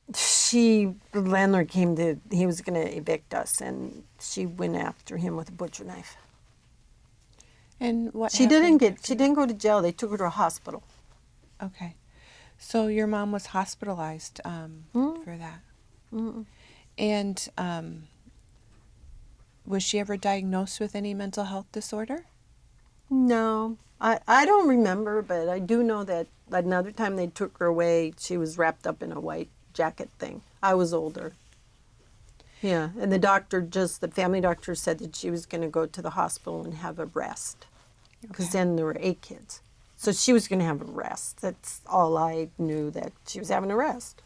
The landlord he was going to evict us, and she went after him with a butcher knife. And what She happened? didn't go to jail. They took her to a hospital. Okay. So your mom was hospitalized for that. And was she ever diagnosed with any mental health disorder? No, I don't remember, but I do know that another time they took her away, she was wrapped up in a white jacket thing. I was older. Yeah, and the family doctor said that she was going to go to the hospital and have a rest, because Okay. then there were 8 kids. So she was going to have a rest. That's all I knew, that she was having a rest.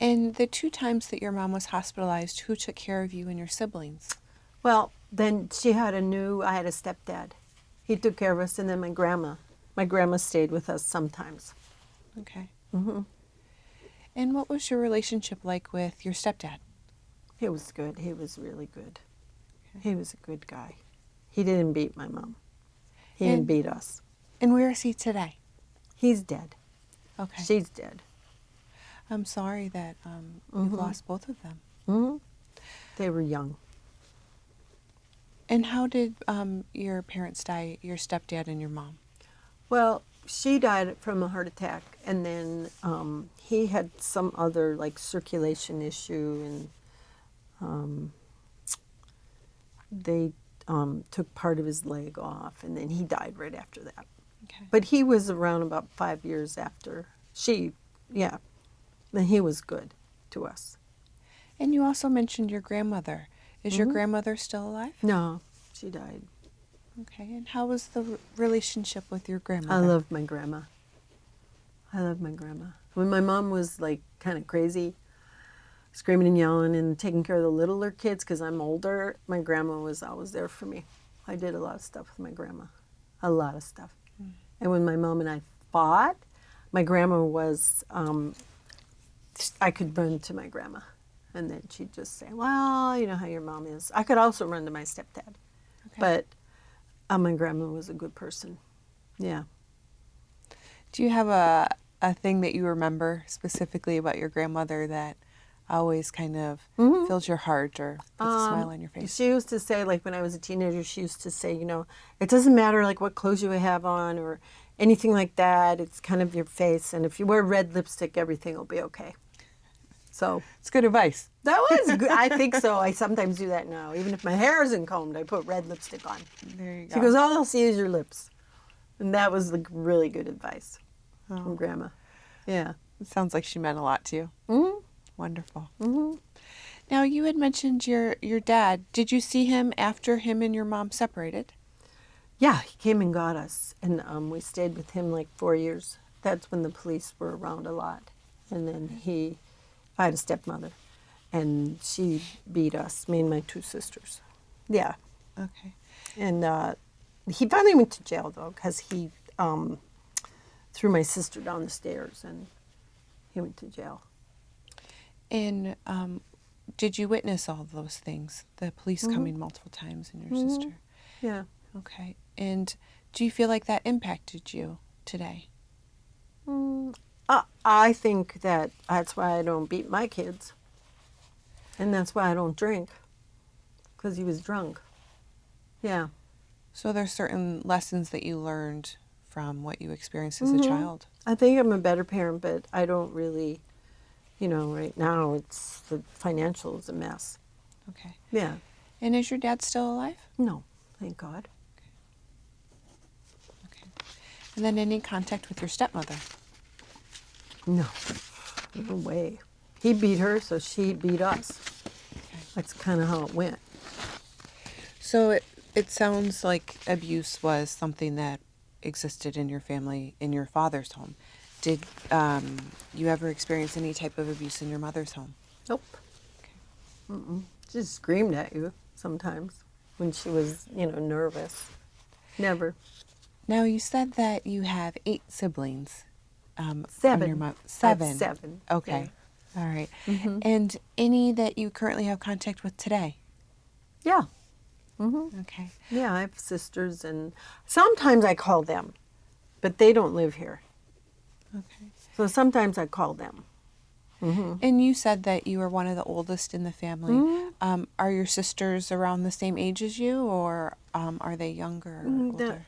And the 2 times that your mom was hospitalized, who took care of you and your siblings? Well, then I had a stepdad. He took care of us, and then my grandma. My grandma stayed with us sometimes. Okay. And what was your relationship like with your stepdad? He was good. He was really good. He was a good guy. He didn't beat my mom. He didn't And- beat us. And where is he today? He's dead. Okay. She's dead. I'm sorry that you've lost both of them. Hmm. They were young. And how did your parents die, your stepdad and your mom? Well, she died from a heart attack, and then he had some other like circulation issue, and they took part of his leg off, and then he died right after that. Okay. But he was around about 5 years after she, yeah. And he was good to us. And you also mentioned your grandmother. Is your grandmother still alive? No, she died. Okay. And how was the relationship with your grandmother? I loved my grandma. I loved my grandma. When my mom was like kind of crazy, screaming and yelling and taking care of the littler kids because I'm older, my grandma was always there for me. I did a lot of stuff with my grandma. A lot of stuff. And when my mom and I fought, my grandma was, I could run to my grandma. And then she'd just say, well, you know how your mom is. I could also run to my stepdad. Okay. But my grandma was a good person. Yeah. Do you have a thing that you remember specifically about your grandmother that always kind of fills your heart or puts a smile on your face? She used to say, like when I was a teenager, she used to say, you know, it doesn't matter like what clothes you have on or anything like that. It's kind of your face. And if you wear red lipstick, everything will be okay. So It's good advice. that was good. I think so. I sometimes do that now. Even if my hair isn't combed, I put red lipstick on. There you go. She goes, all they'll see is your lips. And that was like really good advice from Grandma. Yeah. It sounds like she meant a lot to you. Mm-hmm. Wonderful. Now, you had mentioned your dad. Did you see him after him and your mom separated? Yeah, he came and got us, and we stayed with him like 4 years. That's when the police were around a lot. And then I had a stepmother, and she beat us, me and my 2 sisters. Yeah. Okay. And he finally went to jail, though, because he threw my sister down the stairs, and he went to jail. And did you witness all those things? The police coming multiple times and your sister? Yeah. Okay. And do you feel like that impacted you today? I think that's why I don't beat my kids. And that's why I don't drink, because he was drunk. Yeah. So there's certain lessons that you learned from what you experienced as a child. I think I'm a better parent, but I don't really, right now the financial is a mess. Okay. Yeah. And is your dad still alive? No, thank God. Okay. And then any contact with your stepmother? No, no way. He beat her, so she beat us. That's kind of how it went. So it sounds like abuse was something that existed in your family, in your father's home. Did you ever experience any type of abuse in your mother's home? Nope. She just screamed at you sometimes when she was, nervous. Never. Now, you said that you have 8 siblings. From 7. your mom. I have 7. 7. Okay. All right. And any that you currently have contact with today? Yeah. Okay. Yeah, I have sisters, and sometimes I call them, but they don't live here. Okay. So sometimes I call them, And you said that you were one of the oldest in the family. Are your sisters around the same age as you, or are they younger or older?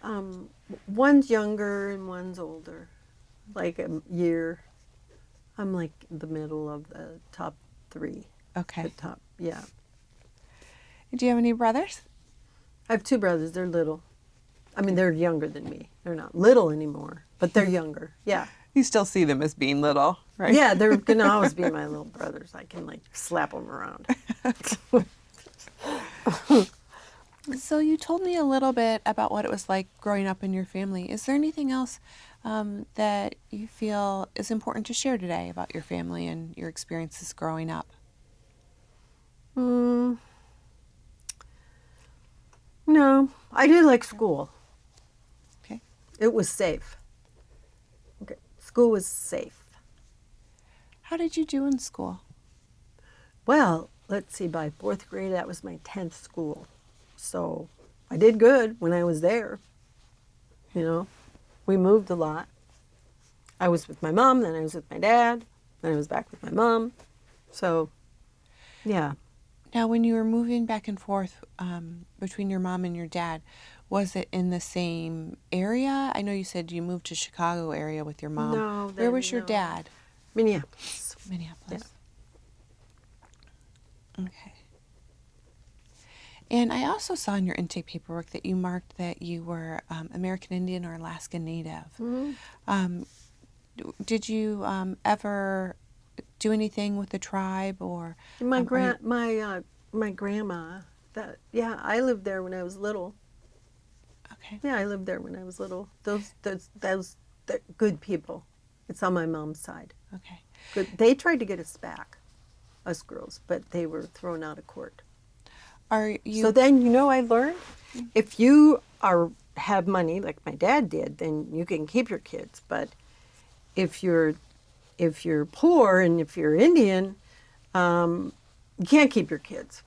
One's younger and one's older, like a year. I'm like the middle of the top three. Okay. The top, yeah. Do you have any brothers? I have two brothers. They're little. I mean, they're younger than me. They're not little anymore, but they're younger. Yeah. You still see them as being little, right? Yeah, they're going to always be my little brothers. I can like slap them around. So you told me a little bit about what it was like growing up in your family. Is there anything else that you feel is important to share today about your family and your experiences growing up? No, I did like school. Okay. It was safe. Okay. School was safe. How did you do in school? Well, let's see, by fourth grade, that was my 10th school. So I did good when I was there. You know, we moved a lot. I was with my mom, then I was with my dad, then I was back with my mom. So, yeah. Now, when you were moving back and forth between your mom and your dad, was it in the same area? I know you said you moved to Chicago area with your mom. No. Where was your no. dad? Minneapolis. Minneapolis. Okay. And I also saw in your intake paperwork that you marked that you were American Indian or Alaska Native. Did you ever do anything with the tribe, or My grandma. I lived there when I was little. Okay. Yeah, I lived there when I was little. Those they're good people. It's on my mom's side. Okay. Good. They tried to get us back, us girls, but they were thrown out of court. Are you? So then, I learned if you have money like my dad did, then you can keep your kids. But if you're poor and if you're Indian, you can't keep your kids.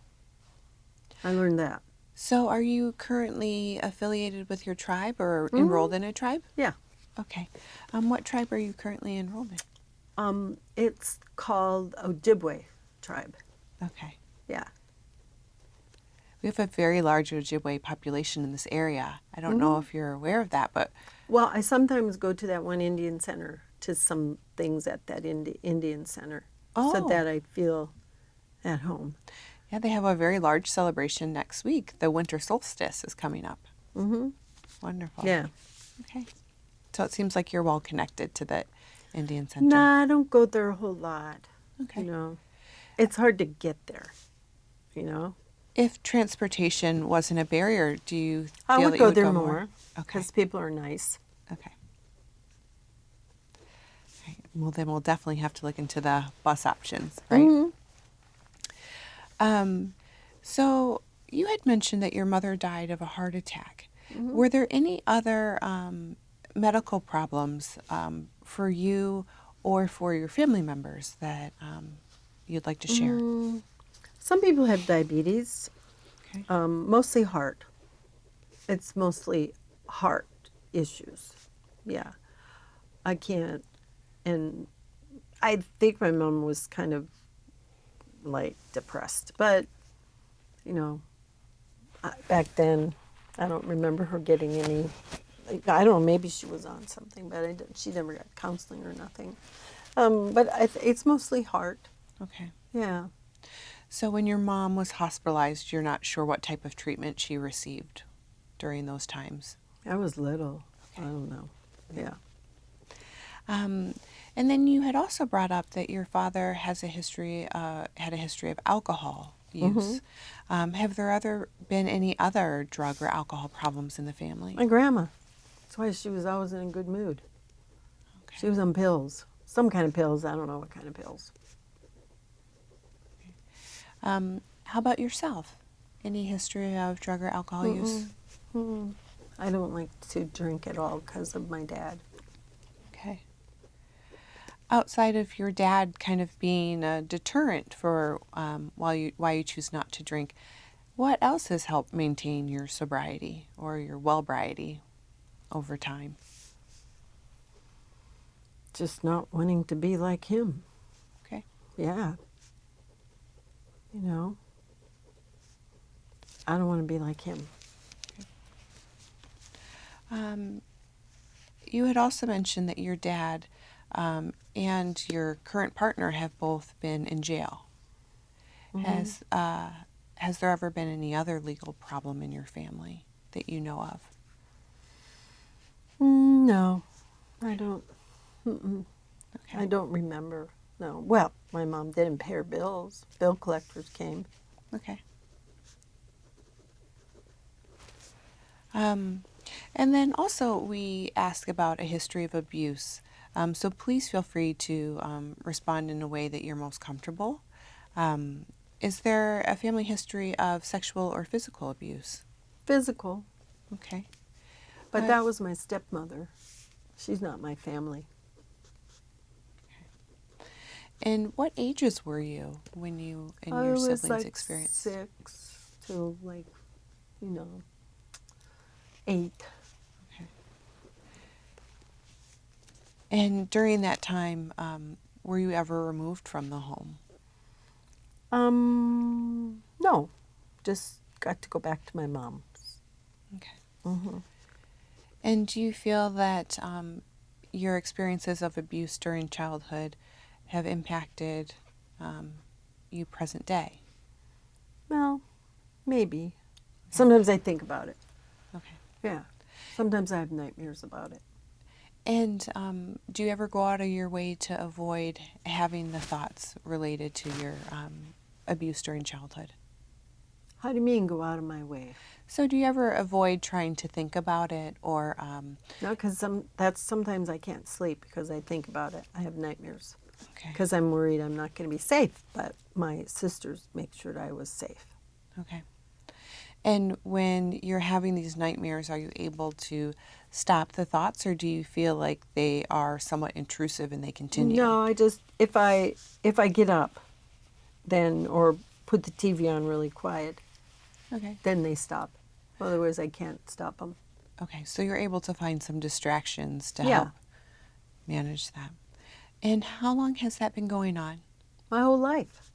I learned that. So are you currently affiliated with your tribe or enrolled in a tribe? Yeah. Okay. What tribe are you currently enrolled in? It's called Ojibwe tribe. Okay. Yeah. We have a very large Ojibwe population in this area. I don't know if you're aware of that, but... Well, I sometimes go to that one Indian center, to some things at that Indian center, so that I feel at home. Yeah, they have a very large celebration next week. The winter solstice is coming up. Wonderful. Yeah. Okay. So it seems like you're well connected to the Indian Center. Nah, I don't go there a whole lot. Okay. It's hard to get there, If transportation wasn't a barrier, do you feel I would that go you would there go more Okay. because people are nice. Okay. Right. Well, then we'll definitely have to look into the bus options, right? So you had mentioned that your mother died of a heart attack. Were there any other medical problems for you or for your family members that you'd like to share? Some people have diabetes, Okay. mostly heart. It's mostly heart issues. Yeah. I can't, and I think my mom was kind of like depressed, but back then I don't remember her getting any, I don't know, maybe she was on something, but she never got counseling or nothing. But it's mostly heart. Okay. Yeah. So when your mom was hospitalized, you're not sure what type of treatment she received during those times? I was little. Okay. I don't know. Yeah. And then you had also brought up that your father has had a history of alcohol use. Have there been any other drug or alcohol problems in the family? My grandma. That's why she was always in a good mood. Okay. She was on pills. Some kind of pills. I don't know what kind of pills. How about yourself? Any history of drug or alcohol use? I don't like to drink at all because of my dad. Okay. Outside of your dad kind of being a deterrent for why you choose not to drink, what else has helped maintain your sobriety or your well-briety over time? Just not wanting to be like him. Okay. Yeah. You know, I don't want to be like him. You had also mentioned that your dad and your current partner have both been in jail. Has there ever been any other legal problem in your family that you know of? No, I don't. Okay. I don't remember. No. Well, my mom didn't pay her bills. Bill collectors came. Okay. And then also we ask about a history of abuse. So please feel free to respond in a way that you're most comfortable. Is there a family history of sexual or physical abuse? Physical. Okay. But that was my stepmother. She's not my family. And what ages were you when you and I your was siblings like experienced? 6 to 8. Okay. And during that time, were you ever removed from the home? No, just got to go back to my mom's. Okay. And do you feel that your experiences of abuse during childhood have impacted you present day? Well, maybe. Sometimes I think about it. Okay. Yeah. Sometimes I have nightmares about it. And do you ever go out of your way to avoid having the thoughts related to your abuse during childhood? How do you mean go out of my way? So do you ever avoid trying to think about it or No, because sometimes I can't sleep because I think about it. I have nightmares okay. because I'm worried I'm not going to be safe. But my sisters make sure that I was safe. Okay. And when you're having these nightmares, are you able to stop the thoughts, or do you feel like they are somewhat intrusive and they continue? No, I just if I get up, then or put the TV on really quiet, Okay. then they stop. Otherwise, I can't stop them. Okay. So you're able to find some distractions to Yeah. help manage that. And how long has that been going on? My whole life.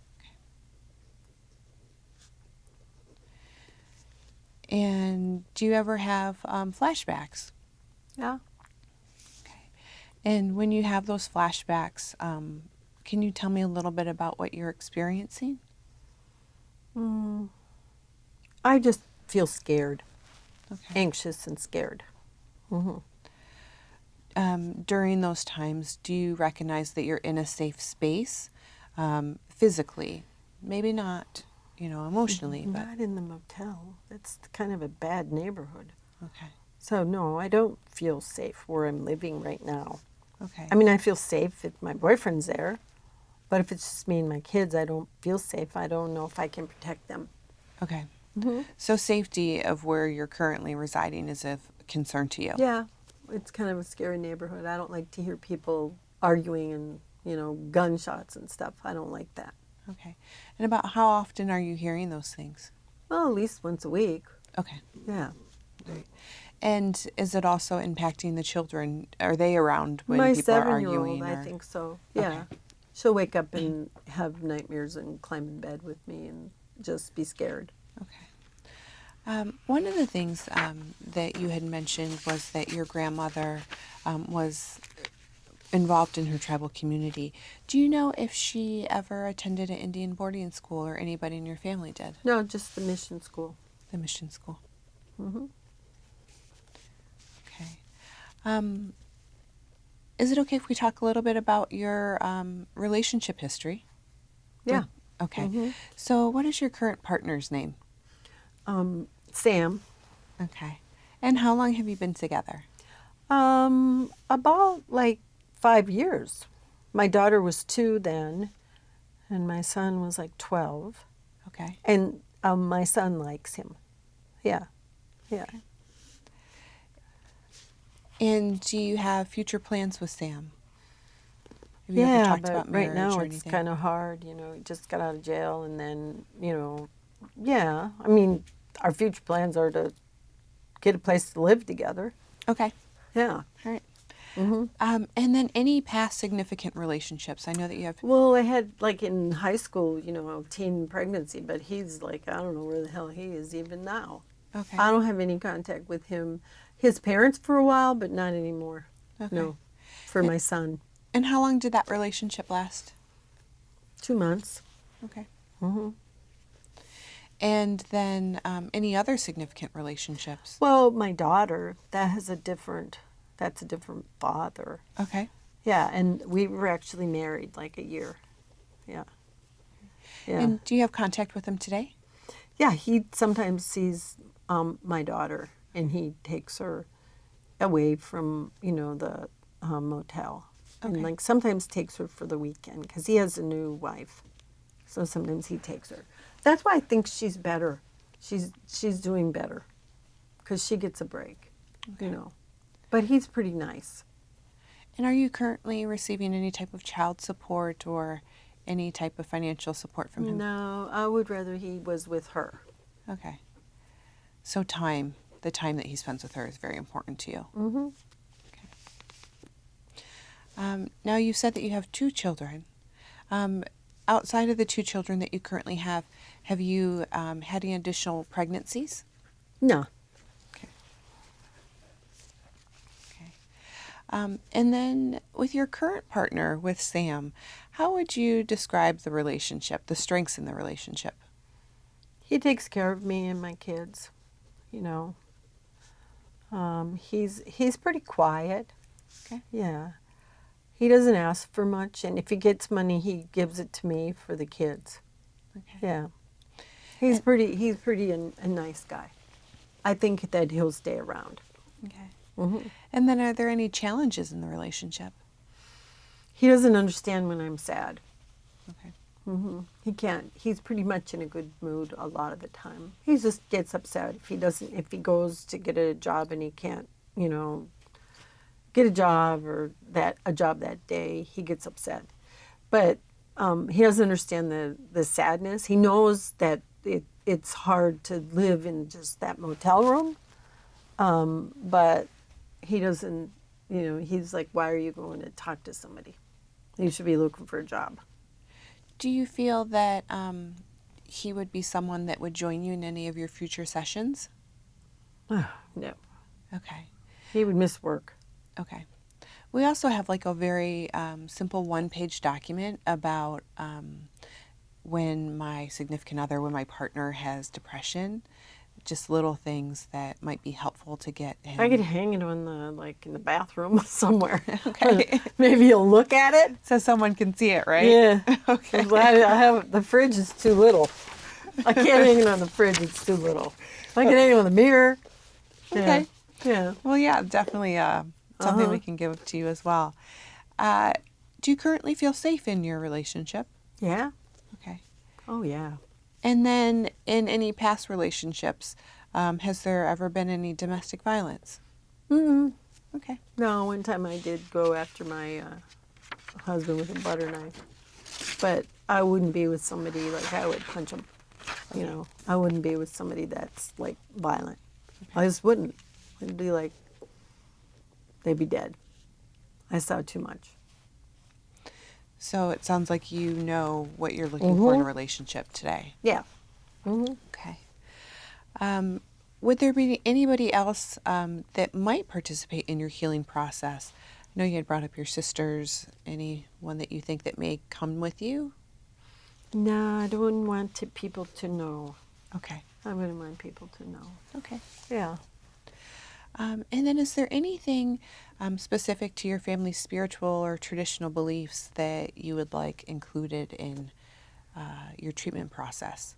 And do you ever have flashbacks? Yeah. Okay. And when you have those flashbacks, can you tell me a little bit about what you're experiencing? I just feel scared, Okay. anxious and scared. During those times, do you recognize that you're in a safe space physically? Maybe not, emotionally, but Not in the motel. That's kind of a bad neighborhood. okay. So no, I don't feel safe where I'm living right now. Okay. I mean, I feel safe if my boyfriend's there, but if it's just me and my kids, I don't feel safe. I don't know if I can protect them. Okay. So safety of where you're currently residing is of concern to you. Yeah, it's kind of a scary neighborhood. I don't like to hear people arguing and, gunshots and stuff. I don't like that. Okay. And about how often are you hearing those things? Well, at least once a week. Okay. Yeah. Right. And is it also impacting the children? Are they around when My people are 7-year-old, arguing? I or- think so. Yeah. Okay. She'll wake up and have nightmares and climb in bed with me and just be scared. Okay. One of the things that you had mentioned was that your grandmother was involved in her tribal community. Do you know if she ever attended an Indian boarding school or anybody in your family did? No, just the mission school. The mission school. Mm-hmm. Okay. Is it okay if we talk a little bit about your relationship history? Yeah. Okay. So what is your current partner's name? Sam. Okay. And how long have you been together? About 5 years. My daughter was 2 then, and my son was 12. Okay. And my son likes him. Yeah. Yeah. And do you have future plans with Sam? Have you ever talked but about right marriage now or it's anything? kind of hard. He just got out of jail, and then, yeah. I mean, our future plans are to get a place to live together. Okay. Yeah. All right. And then any past significant relationships? I know that you have. Well, I had like in high school, a teen pregnancy, but he's like, I don't know where the hell he is even now. Okay. I don't have any contact with him. His parents for a while, but not anymore. Okay. No, for my son. And how long did that relationship last? 2 months. Okay. Hmm. And then any other significant relationships? Well, my daughter, that's a different father. Okay. Yeah, and we were actually married like a year. Yeah. Yeah. And do you have contact with him today? Yeah, he sometimes sees my daughter, and he takes her away from, the motel. Okay. And like sometimes takes her for the weekend because he has a new wife. So sometimes he takes her. That's why I think she's better. She's doing better because she gets a break, Okay. But he's pretty nice. And are you currently receiving any type of child support or any type of financial support from him? No, I would rather he was with her. Okay. So the time that he spends with her is very important to you. Mm-hmm. Now you said that you have 2 children. Outside of the 2 children that you currently have you had any additional pregnancies? No. Okay. Okay. And then with your current partner, with Sam, how would you describe the relationship, the strengths in the relationship? He takes care of me and my kids, He's pretty quiet. Okay. Yeah. He doesn't ask for much, and if he gets money, he gives it to me for the kids. Okay. Yeah. He's pretty a nice guy. I think that he'll stay around. Okay. Hmm. And then are there any challenges in the relationship? He doesn't understand when I'm sad. Okay. He can't. He's pretty much in a good mood a lot of the time. He just gets upset if he goes to get a job and he can't, get a job a job that day. He gets upset, but he doesn't understand the sadness. He knows that it's hard to live in just that motel room, but he doesn't. He's like, why are you going to talk to somebody? You should be looking for a job. Do you feel that he would be someone that would join you in any of your future sessions? No, Okay. he would miss work. Okay. We also have like a very simple 1-page document about when my significant other, when my partner has depression, just little things that might be helpful to get him. I could hang it on in the bathroom somewhere. Okay. Maybe you'll look at it. So someone can see it, right? Yeah. Okay. I'm glad I have the fridge is too little. I can't hang it on the fridge. It's too little. I can hang it on the mirror. Yeah. Okay. Yeah. Well, yeah, definitely something we can give to you as well. Do you currently feel safe in your relationship? Yeah. Okay. Oh yeah. And then in any past relationships, has there ever been any domestic violence? Mm-mm. Okay. No, one time I did go after my husband with a butter knife, but I wouldn't be with somebody like I would punch him. I wouldn't be with somebody that's like violent. I just wouldn't. It'd be like they'd be dead. I saw too much. So it sounds like you know what you're looking for in a relationship today. Yeah. Mm-hmm. Okay. Would there be anybody else that might participate in your healing process? I know you had brought up your sisters. Anyone that you think that may come with you? No, I don't want people to know. Okay. I wouldn't want people to know. Okay. Yeah. And then is there anything specific to your family's spiritual or traditional beliefs that you would like included in your treatment process?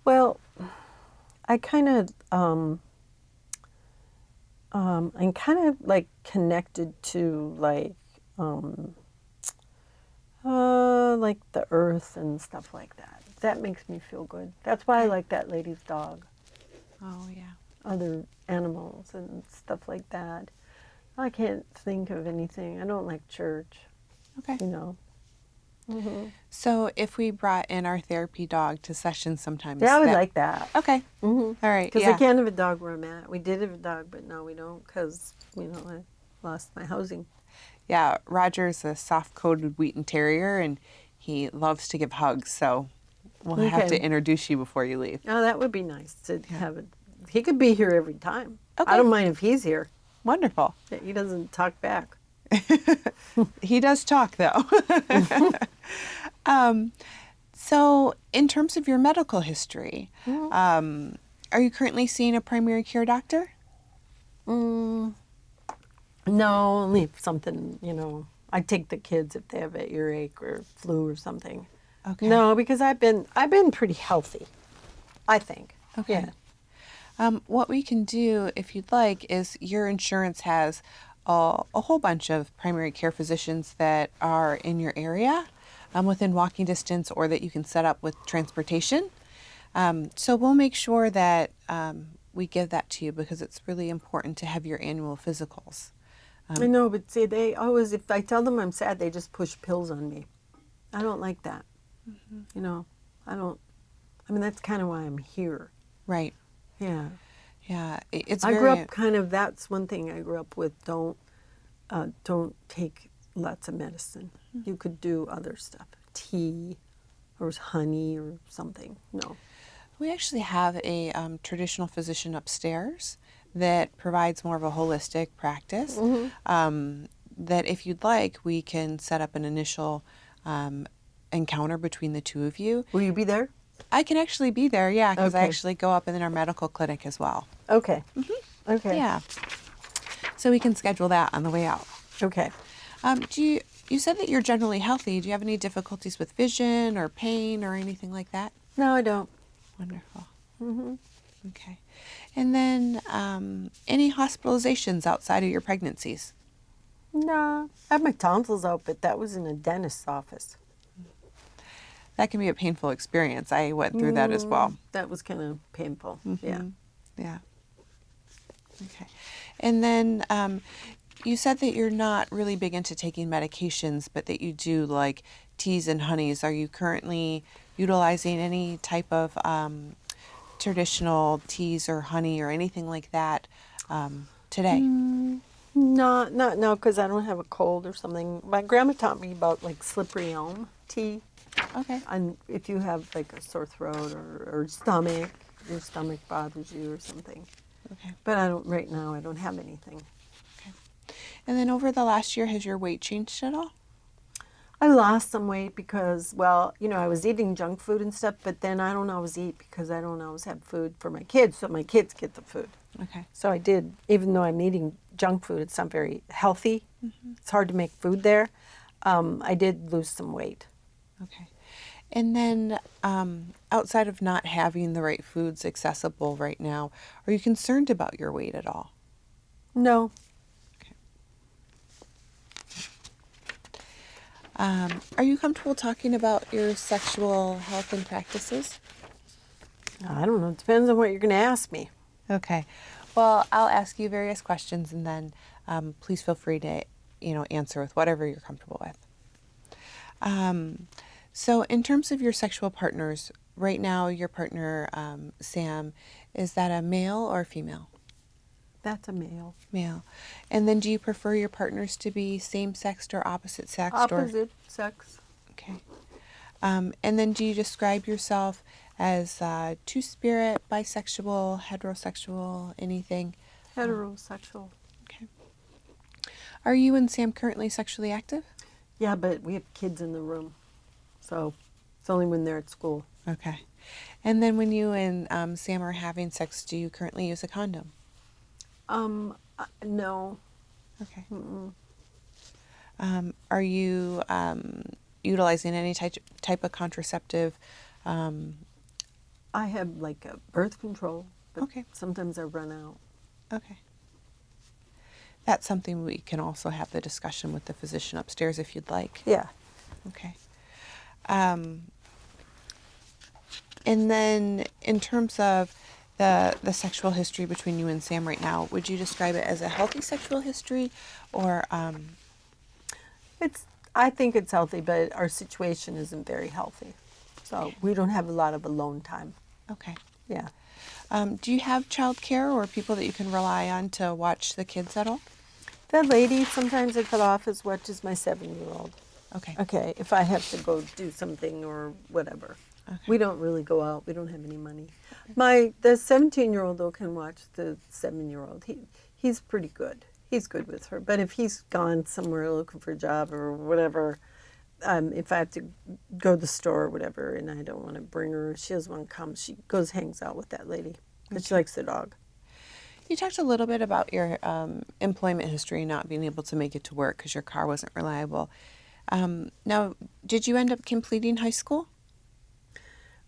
Well, I kind of, I'm kind of like connected to like the earth and stuff like that. That makes me feel good. That's why I like that lady's dog. Oh, yeah. Other animals and stuff like that. I can't think of anything. I don't like church, Okay. So if we brought in our therapy dog to sessions sometimes. Yeah, I would like that. Okay. All right. Because Yeah. I can't have a dog where I'm at. We did have a dog, but now we don't because, I lost my housing. Yeah. Roger's a soft-coated Wheaten Terrier, and he loves to give hugs. So we'll have to Okay. introduce you before you leave. Oh, that would be nice to have it. He could be here every time. Okay. I don't mind if he's here. Wonderful. He doesn't talk back. He does talk, though. So in terms of your medical history, are you currently seeing a primary care doctor? No, only if something, I take the kids if they have an earache or flu or something. Okay. No, because I've been pretty healthy, I think. Okay. Yeah. What we can do, if you'd like, is your insurance has a whole bunch of primary care physicians that are in your area, within walking distance, or that you can set up with transportation. So we'll make sure that we give that to you because it's really important to have your annual physicals. I know, but see, they always, if I tell them I'm sad, they just push pills on me. I don't like that. That's kind of why I'm here. Right. Yeah. Yeah. It's I very. grew up that's one thing I grew up with. Don't take lots of medicine. You could do other stuff, tea or honey or something. No. We actually have a traditional physician upstairs that provides more of a holistic practice. That if you'd like, we can set up an initial encounter between the two of you. Will you be there? I can actually be there, yeah, because I Okay. actually go up in our medical clinic as well. Okay. Okay. Yeah. So we can schedule that on the way out. Okay. You said that you're generally healthy. Do you have any difficulties with vision or pain or anything like that? No, I don't. Wonderful. Okay. And then any hospitalizations outside of your pregnancies? No. I had my tonsils out, but that was in a dentist's office. That can be a painful experience. I went through that as well. That was kind of painful. Yeah. Yeah. Okay. And then you said that you're not really big into taking medications, but that you do like teas and honeys. Are you currently utilizing any type of traditional teas or honey or anything like that today? No, because I don't have a cold or something. My grandma taught me about like slippery elm tea. Okay. And if you have like a sore throat or stomach, your stomach bothers you or something. Okay. But right now I don't have anything. Okay. And then over the last year, has your weight changed at all? I lost some weight because, I was eating junk food and stuff, but then I don't always eat because I don't always have food for my kids, so my kids get the food. Okay. So I did, even though I'm eating junk food, it's not very healthy. It's hard to make food there. I did lose some weight. Okay. And then outside of not having the right foods accessible right now, are you concerned about your weight at all? No. Okay. Are you comfortable talking about your sexual health and practices? I don't know. It depends on what you're going to ask me. Okay. Well, I'll ask you various questions, and then please feel free to, answer with whatever you're comfortable with. So in terms of your sexual partners, right now your partner, Sam, is that a male or a female? That's a male. Male. And then do you prefer your partners to be same-sexed or opposite-sexed? Opposite sex. Okay. And then do you describe yourself as two-spirit, bisexual, heterosexual, anything? Heterosexual. Okay. Are you and Sam currently sexually active? Yeah, but we have kids in the room. So it's only when they're at school. Okay. And then when you and Sam are having sex, do you currently use a condom? No. Okay. Are you utilizing any type of contraceptive? I have like a birth control, but Okay. sometimes I run out. Okay. That's something we can also have the discussion with the physician upstairs if you'd like. Yeah. Okay. And then in terms of the sexual history between you and Sam right now, would you describe it as a healthy sexual history or I think it's healthy, but our situation isn't very healthy. So we don't have a lot of alone time. Okay. Yeah. Do you have childcare or people that you can rely on to watch the kids at all? That lady, sometimes I cut off as much as my 7-year-old. Okay. Okay, if I have to go do something or whatever. Okay. We don't really go out. We don't have any money. The 17-year-old though can watch the 7-year-old. He's pretty good. He's good with her. But if he's gone somewhere looking for a job or whatever, if I have to go to the store or whatever, and I don't want to bring her, she doesn't want to come. She goes hangs out with that lady because she likes the dog. You talked a little bit about your employment history, not being able to make it to work because your car wasn't reliable. Now, did you end up completing high school?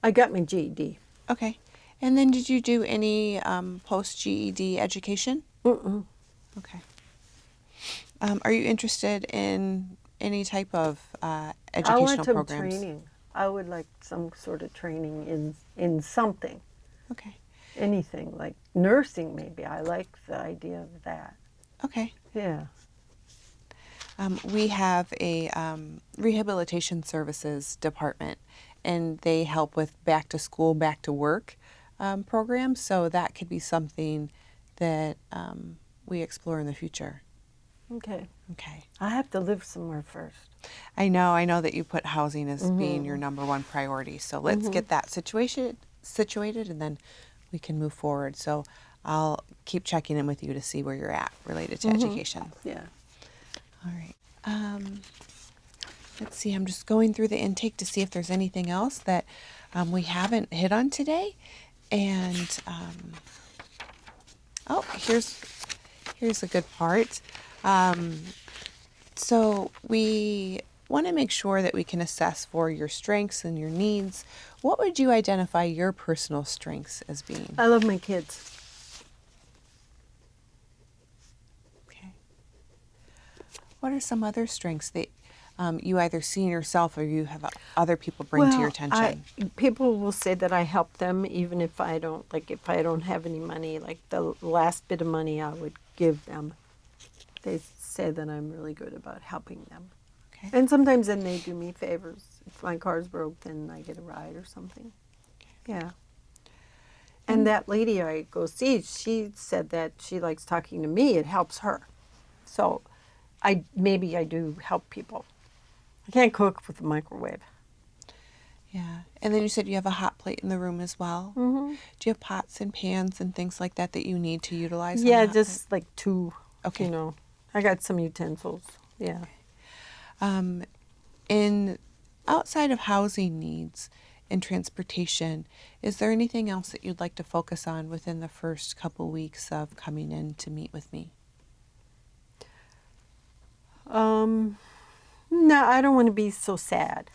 I got my GED. Okay. And then did you do any post-GED education? Mm-mm. Okay. Are you interested in any type of educational I want some programs? training. I would like some sort of training in something. Okay. Anything, like nursing maybe. I like the idea of that. Okay. Yeah. We have a rehabilitation services department, and they help with back to school, back to work programs. So that could be something that we explore in the future. Okay. Okay. I have to live somewhere first. I know that you put housing as being your number one priority. So let's get that situated, and then we can move forward. So I'll keep checking in with you to see where you're at related to education. Yeah. All right. Let's see. I'm just going through the intake to see if there's anything else that we haven't hit on today. And here's a good part. So we want to make sure that we can assess for your strengths and your needs. What would you identify your personal strengths as being? I love my kids. Okay. What are some other strengths that you either see in yourself or you have other people bring to your attention? People will say that I help them even if I don't, if I don't have any money, like the last bit of money I would give them. They say that I'm really good about helping them. Okay. And sometimes then they do me favors. If my car's broke, then I get a ride or something. Okay. Yeah. And that lady I go see, she said that she likes talking to me. It helps her. So maybe I do help people. I can't cook with a microwave. Yeah. And then you said you have a hot plate in the room as well. Mm-hmm. Do you have pots and pans and things like that that you need to utilize? Yeah, on the hot just like two. Okay. I got some utensils. Yeah. In outside of housing needs and transportation, is there anything else that you'd like to focus on within the first couple weeks of coming in to meet with me? No, I don't want to be so sad.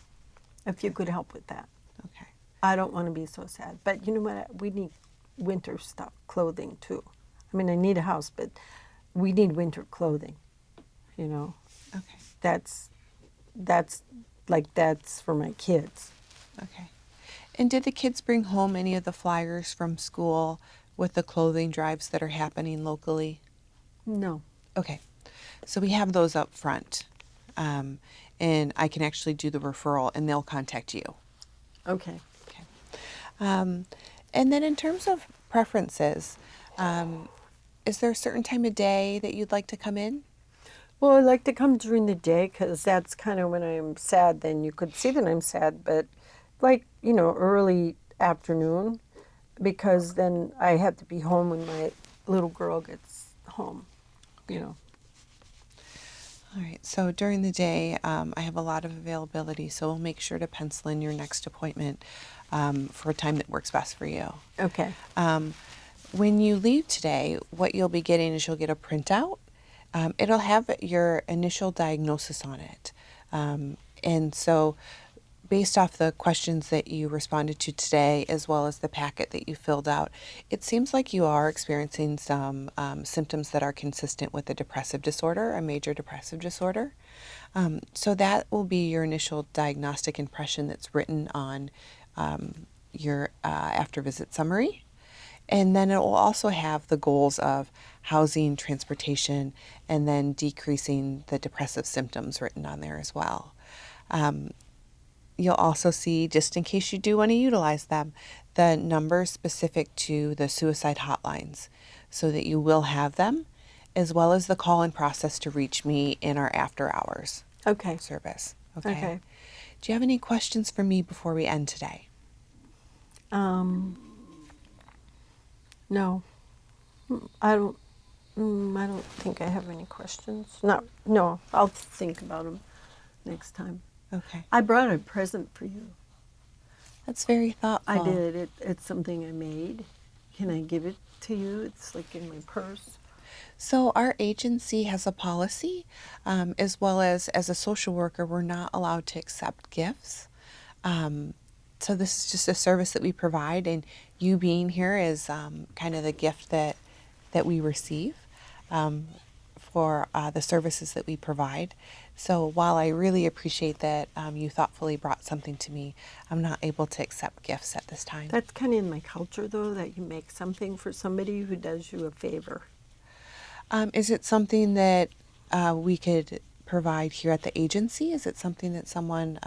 If you could help with that. Okay. I don't want to be so sad. But you know what? We need winter stuff, clothing too. I mean, I need a house, but we need winter clothing. Okay. That's for my kids. Okay. And did the kids bring home any of the flyers from school with the clothing drives that are happening locally? No. Okay. So we have those up front. And I can actually do the referral and they'll contact you. Okay. Okay. And then in terms of preferences, is there a certain time of day that you'd like to come in? Well, I like to come during the day because that's kind of when I'm sad. Then you could see that I'm sad, but early afternoon, because then I have to be home when my little girl gets home. All right. So during the day, I have a lot of availability, so we'll make sure to pencil in your next appointment for a time that works best for you. Okay. When you leave today, what you'll be getting is you'll get a printout. It'll have your initial diagnosis on it. And so based off the questions that you responded to today, as well as the packet that you filled out, it seems like you are experiencing some symptoms that are consistent with a depressive disorder, a major depressive disorder. So that will be your initial diagnostic impression that's written on your after visit summary. And then it will also have the goals of housing, transportation, and then decreasing the depressive symptoms written on there as well. You'll also see, just in case you do want to utilize them, the numbers specific to the suicide hotlines so that you will have them, as well as the call-in process to reach me in our after hours Okay. service. Okay. Do you have any questions for me before we end today? No. I don't. I don't think I have any questions. No. I'll think about them next time. Okay. I brought a present for you. That's very thoughtful. I did. It's something I made. Can I give it to you? It's like in my purse. So our agency has a policy, as well as a social worker, we're not allowed to accept gifts. So this is just a service that we provide, and you being here is kind of the gift that we receive for the services that we provide. So while I really appreciate that you thoughtfully brought something to me, I'm not able to accept gifts at this time. That's kind of in my culture, though, that you make something for somebody who does you a favor. Is it something that we could provide here at the agency? Is it something that someone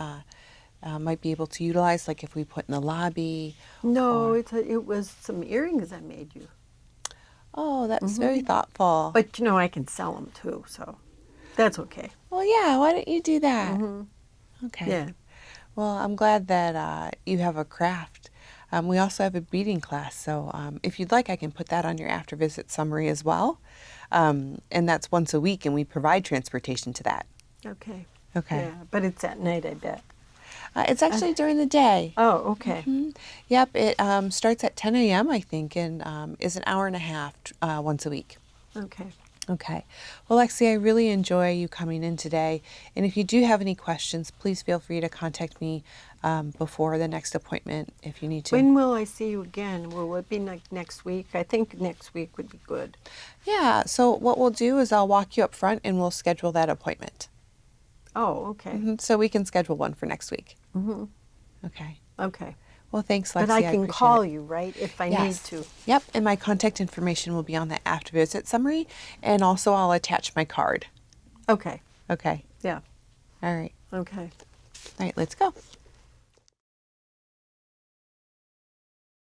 might be able to utilize, like if we put in the lobby? No, or- it was some earrings I made you. Oh, that's very thoughtful. But, I can sell them, too, so that's okay. Well, yeah, why don't you do that? Okay. Yeah. Well, I'm glad that you have a craft. We also have a beading class, so if you'd like, I can put that on your after visit summary as well. And that's once a week, and we provide transportation to that. Okay. Okay. Yeah, but it's at night, I bet. It's actually during the day. Oh, okay. Yep, it starts at 10 a.m., I think, and is an hour and a half once a week. Okay. Okay. Well, Lexi, I really enjoy you coming in today. And if you do have any questions, please feel free to contact me before the next appointment if you need to. When will I see you again? Will it be like next week? I think next week would be good. Yeah, so what we'll do is I'll walk you up front and we'll schedule that appointment. Oh, okay. So we can schedule one for next week. Okay. Okay. Well, thanks, Lexi. But I can appreciate call it. you, right, if I Yes. need to. Yep, and my contact information will be on the after visit summary, and also I'll attach my card. Okay. Okay. Yeah. All right. Okay. All right, let's go.